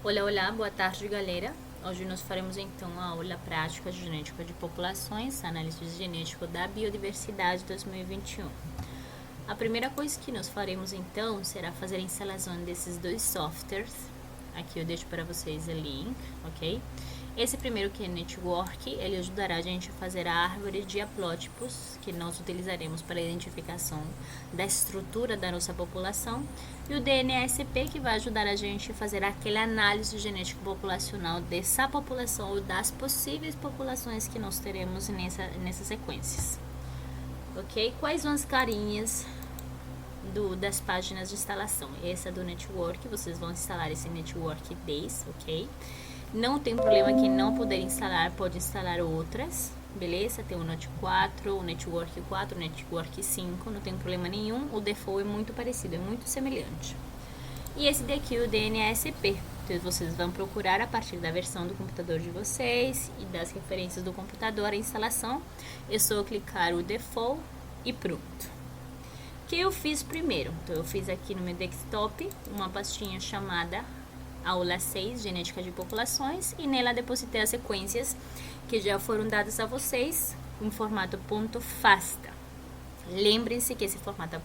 Olá, olá, boa tarde, galera. Hoje nós faremos então a aula prática de genética de populações, análise genética da biodiversidade 2021. A primeira coisa que nós faremos então será fazer a instalação desses dois softwares. Aqui eu deixo para vocês o link, ok? Esse primeiro que é Network, ele ajudará a gente a fazer a árvore de haplótipos que nós utilizaremos para a identificação da estrutura da nossa população, e o DNASP, que vai ajudar a gente a fazer aquela análise genética populacional dessa população ou das possíveis populações que nós teremos nessas sequências. Ok? Quais são as carinhas das páginas de instalação? Essa do Network, vocês vão instalar esse Network 10, ok? Não tem problema, quem não puder instalar, pode instalar outras, beleza? Tem o Note 4, o Network 4, o Network 5, não tem problema nenhum. O default é muito parecido, é muito semelhante. E esse daqui é o DNASP. Então, vocês vão procurar a partir da versão do computador de vocês e das referências do computador a instalação. É só clicar o default e pronto. O que eu fiz primeiro? Então, eu fiz aqui no meu desktop uma pastinha chamada Aula 6, Genética de Populações, e nela depositei as sequências que já foram dadas a vocês em formato .fasta. Lembrem-se que esse formato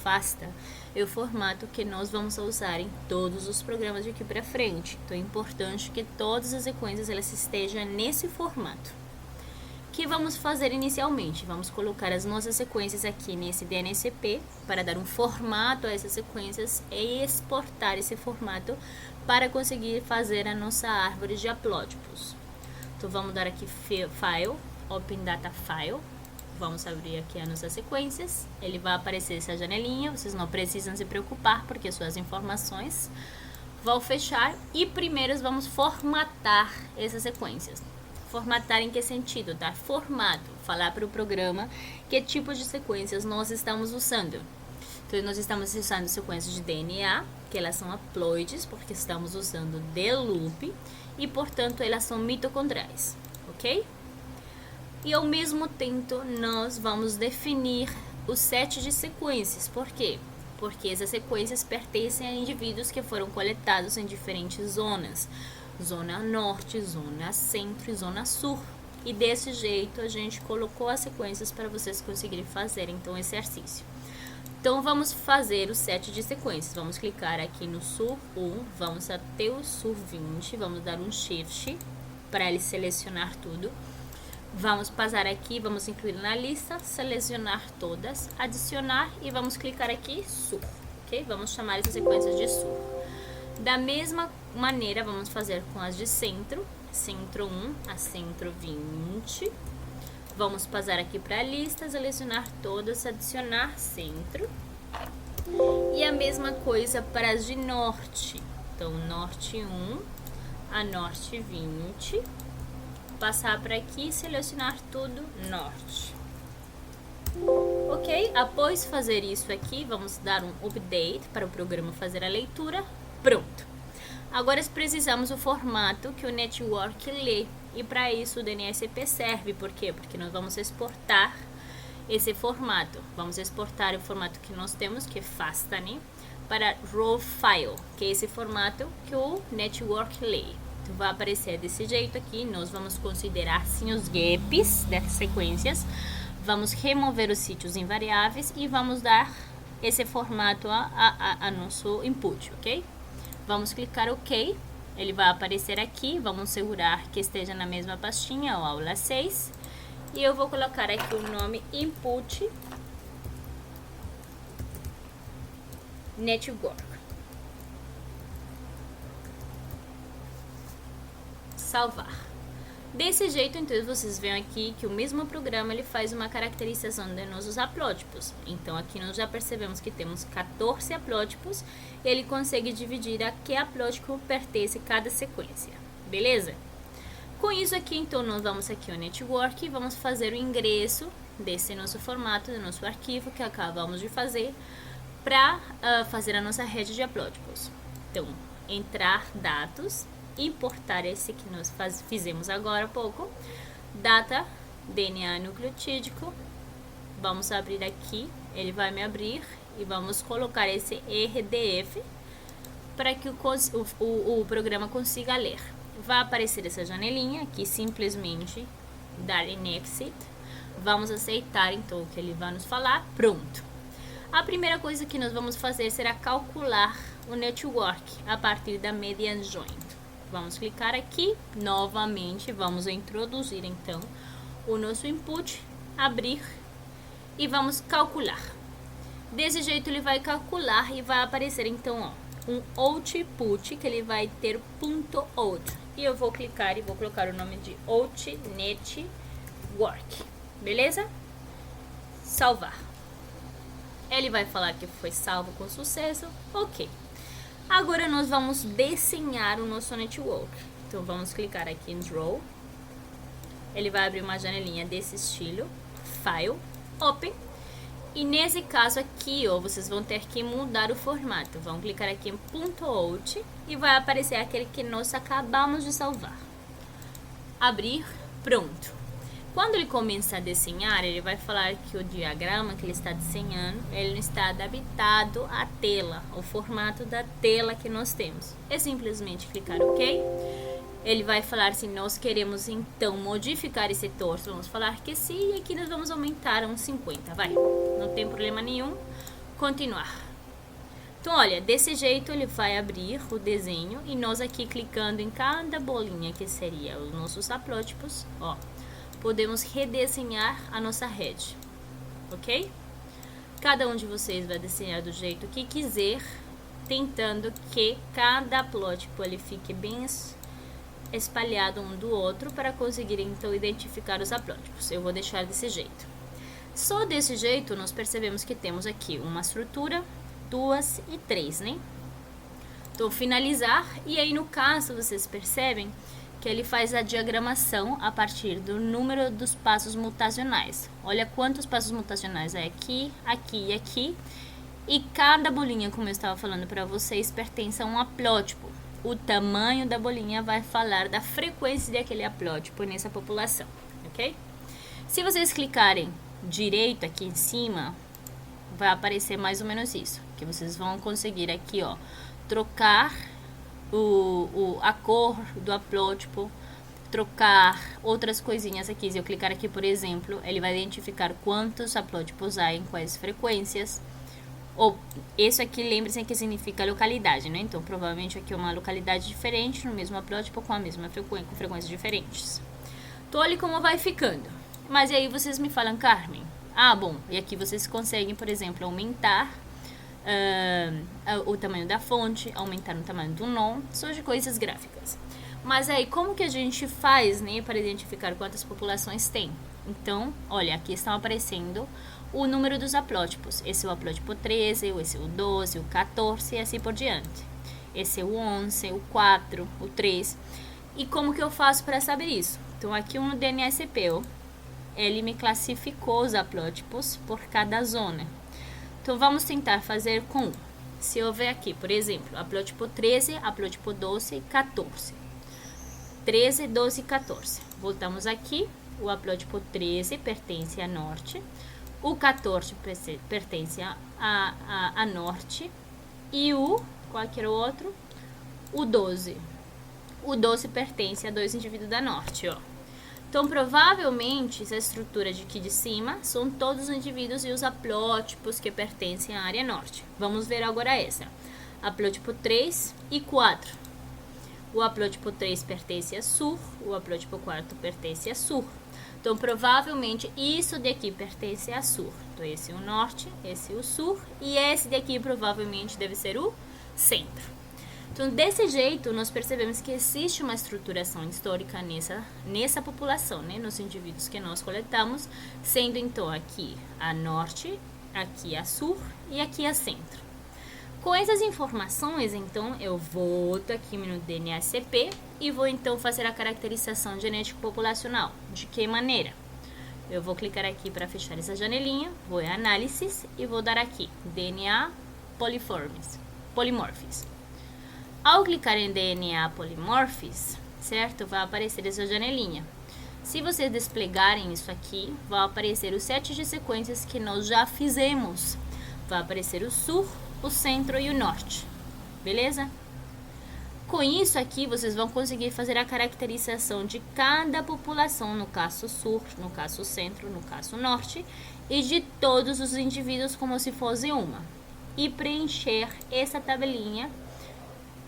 .fasta é o formato que nós vamos usar em todos os programas de aqui para frente. Então é importante que todas as sequências elas estejam nesse formato. O que vamos fazer inicialmente? Vamos colocar as nossas sequências aqui nesse DNASP para dar um formato a essas sequências e exportar esse formato para conseguir fazer a nossa árvore de haplótipos. Então vamos dar aqui File, Open Data File. Vamos abrir aqui as nossas sequências. Ele vai aparecer essa janelinha, vocês não precisam se preocupar porque suas informações vão fechar. E primeiro vamos formatar essas sequências. Formatar em que sentido? Dar formato, falar para o programa que tipo de sequências nós estamos usando. Então, nós estamos usando sequências de DNA, que elas são haploides, porque estamos usando de loop, e, portanto, elas são mitocondriais, ok? E, ao mesmo tempo, nós vamos definir o set de sequências. Por quê? Porque essas sequências pertencem a indivíduos que foram coletados em diferentes zonas. Zona Norte, Zona Centro e Zona Sul. E desse jeito a gente colocou as sequências para vocês conseguirem fazer então esse exercício. Então vamos fazer o set de sequências. Vamos clicar aqui no Sul 1, vamos até o Sul 20, vamos dar um Shift para ele selecionar tudo. Vamos passar aqui, vamos incluir na lista, selecionar todas, adicionar e vamos clicar aqui Sul, ok? Vamos chamar essas sequências de Sul. Da mesma maneira, vamos fazer com as de centro, centro 1 a centro 20. Vamos passar aqui para a lista, selecionar todas, adicionar centro. E a mesma coisa para as de norte. Então, norte 1 a norte 20. Passar para aqui e selecionar tudo norte. Ok? Após fazer isso aqui, vamos dar um update para o programa fazer a leitura. Pronto. Agora precisamos do formato que o Network lê. E para isso o DNASP serve. Por quê? Porque nós vamos exportar esse formato. Vamos exportar o formato que nós temos, que é FASTA, né? Para RAW File, que é esse formato que o Network lê. Então vai aparecer desse jeito aqui. Nós vamos considerar sim os gaps dessas sequências. Vamos remover os sítios invariáveis e vamos dar esse formato a nosso input, ok? Vamos clicar OK, ele vai aparecer aqui, vamos segurar que esteja na mesma pastinha, ó, aula 6. E eu vou colocar aqui o nome Input Network. Salvar. Desse jeito, então, vocês veem aqui que o mesmo programa ele faz uma caracterização de nossos haplótipos. Então, aqui nós já percebemos que temos 14 haplótipos e ele consegue dividir a que haplótipo pertence cada sequência. Beleza? Com isso aqui, então, nós vamos aqui ao Network e vamos fazer o ingresso desse nosso formato, do nosso arquivo que acabamos de fazer para fazer a nossa rede de haplótipos. Então, entrar dados, importar esse que nós fizemos agora há pouco, data, DNA nucleotídico, vamos abrir aqui, ele vai me abrir e vamos colocar esse RDF para que o programa consiga ler. Vai aparecer essa janelinha aqui, simplesmente dar em Exit. Vamos aceitar então o que ele vai nos falar. Pronto. A primeira coisa que nós vamos fazer será calcular o network a partir da median joint. Vamos clicar aqui, novamente, vamos introduzir então o nosso input, abrir e vamos calcular. Desse jeito ele vai calcular e vai aparecer então, ó, um output que ele vai ter .out. E eu vou clicar e vou colocar o nome de outNetwork. Beleza? Salvar. Ele vai falar que foi salvo com sucesso. Ok. Agora nós vamos desenhar o nosso network. Então vamos clicar aqui em Draw. Ele vai abrir uma janelinha desse estilo. File, Open. E nesse caso aqui, ó, vocês vão ter que mudar o formato. Vão clicar aqui em .out e vai aparecer aquele que nós acabamos de salvar. Abrir, pronto. Quando ele começar a desenhar, ele vai falar que o diagrama que ele está desenhando, ele não está adaptado à tela, ao formato da tela que nós temos. É simplesmente clicar OK. Ele vai falar se nós queremos então modificar esse torso, vamos falar que sim, e aqui nós vamos aumentar uns 50, vai. Não tem problema nenhum. Continuar. Então, olha, desse jeito ele vai abrir o desenho e nós aqui clicando em cada bolinha que seria os nossos haplótipos, ó, podemos redesenhar a nossa rede, ok? Cada um de vocês vai desenhar do jeito que quiser, tentando que cada haplótipo ele fique bem espalhado um do outro para conseguir então identificar os haplótipos. Eu vou deixar desse jeito. Só desse jeito nós percebemos que temos aqui uma estrutura, 2 e 3, né? Então finalizar, e aí no caso vocês percebem que ele faz a diagramação a partir do número dos passos mutacionais. Olha quantos passos mutacionais é aqui, aqui e aqui. E cada bolinha, como eu estava falando para vocês, pertence a um haplótipo. O tamanho da bolinha vai falar da frequência daquele haplótipo nessa população, ok? Se vocês clicarem direito aqui em cima, vai aparecer mais ou menos isso. Que vocês vão conseguir aqui, ó, trocar a cor do haplótipo, trocar outras coisinhas aqui. Se eu clicar aqui, por exemplo, ele vai identificar quantos haplótipos há em quais frequências. Ou isso aqui, lembre-se que significa localidade, né? Então, provavelmente aqui é uma localidade diferente no mesmo haplótipo com a mesma frequência, com frequências diferentes. Então, olha como vai ficando. Mas aí vocês me falam, Carmen, bom, e aqui vocês conseguem, por exemplo, aumentar o tamanho da fonte, aumentar o tamanho do nó, são de coisas gráficas. Mas aí, como que a gente faz, né, para identificar quantas populações tem? Então, olha, aqui estão aparecendo o número dos haplótipos. Esse é o haplótipo 13, esse é o 12, o 14 e assim por diante. Esse é o 11, o 4, o 3. E como que eu faço para saber isso? Então, aqui no DNSP, ele me classificou os haplótipos por cada zona. Então, vamos tentar fazer com, se eu ver aqui, por exemplo, haplótipo 13, haplótipo 12 e 14. 13, 12 e 14. Voltamos aqui, o haplótipo 13 pertence a norte, o 14 pertence a norte e qual que era o outro? O 12. O 12 pertence a dois indivíduos da norte, ó. Então, provavelmente, essa estrutura de aqui de cima são todos os indivíduos e os haplótipos que pertencem à área norte. Vamos ver agora essa. Haplótipo 3 e 4. O haplótipo 3 pertence a sul, o haplótipo 4 pertence a sul. Então, provavelmente, isso daqui pertence a sul. Então, esse é o norte, esse é o sul, e esse daqui provavelmente deve ser o centro. Então, desse jeito, nós percebemos que existe uma estruturação histórica nessa população, né? Nos indivíduos que nós coletamos, sendo então aqui a norte, aqui a sul e aqui a centro. Com essas informações, então, eu volto aqui no DNSP e vou então fazer a caracterização genética populacional. De que maneira? Eu vou clicar aqui para fechar essa janelinha, vou em Análises e vou dar aqui DNA Polymorphs. Ao clicar em DNA Polymorphs, certo? Vai aparecer essa janelinha. Se vocês desplegarem isso aqui, vai aparecer os sets de sequências que nós já fizemos. Vai aparecer o sul, o centro e o norte. Beleza? Com isso aqui, vocês vão conseguir fazer a caracterização de cada população, no caso sul, no caso centro, no caso norte, e de todos os indivíduos como se fosse uma. E preencher essa tabelinha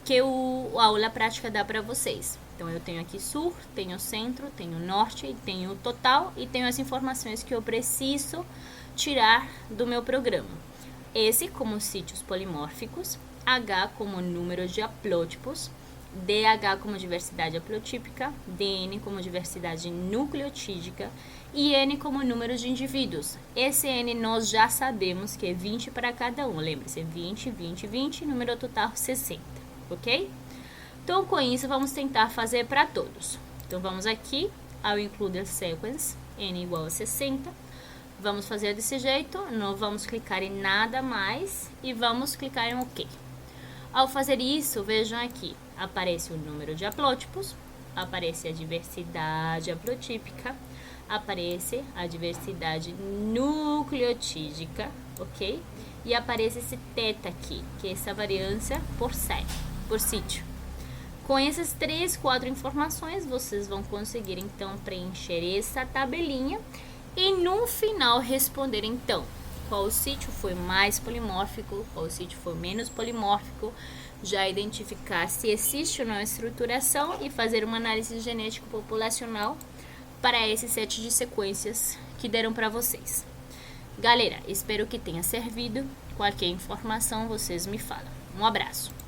que a aula prática dá para vocês. Então, eu tenho aqui sul, tenho centro, tenho norte, tenho o total e tenho as informações que eu preciso tirar do meu programa. S como sítios polimórficos, H como número de haplótipos, DH como diversidade haplotípica, DN como diversidade nucleotídica e N como número de indivíduos. Esse N nós já sabemos que é 20 para cada um. Lembre-se, 20, 20, 20, número total 60, ok? Então, com isso, vamos tentar fazer para todos. Então, vamos aqui ao Include Sequence, N igual a 60. Vamos fazer desse jeito, não vamos clicar em nada mais e vamos clicar em OK. Ao fazer isso, vejam aqui, aparece o número de haplótipos, aparece a diversidade haplotípica, aparece a diversidade nucleotídica, ok? E aparece esse θ aqui, que é essa variância por sítio. Com essas 3, 4 informações, vocês vão conseguir, então, preencher essa tabelinha e, no final, responder, então, qual sítio foi mais polimórfico, qual sítio foi menos polimórfico, já identificar se existe ou não estruturação e fazer uma análise genético-populacional para esse set de sequências que deram para vocês. Galera, espero que tenha servido. Qualquer informação, vocês me falam. Um abraço!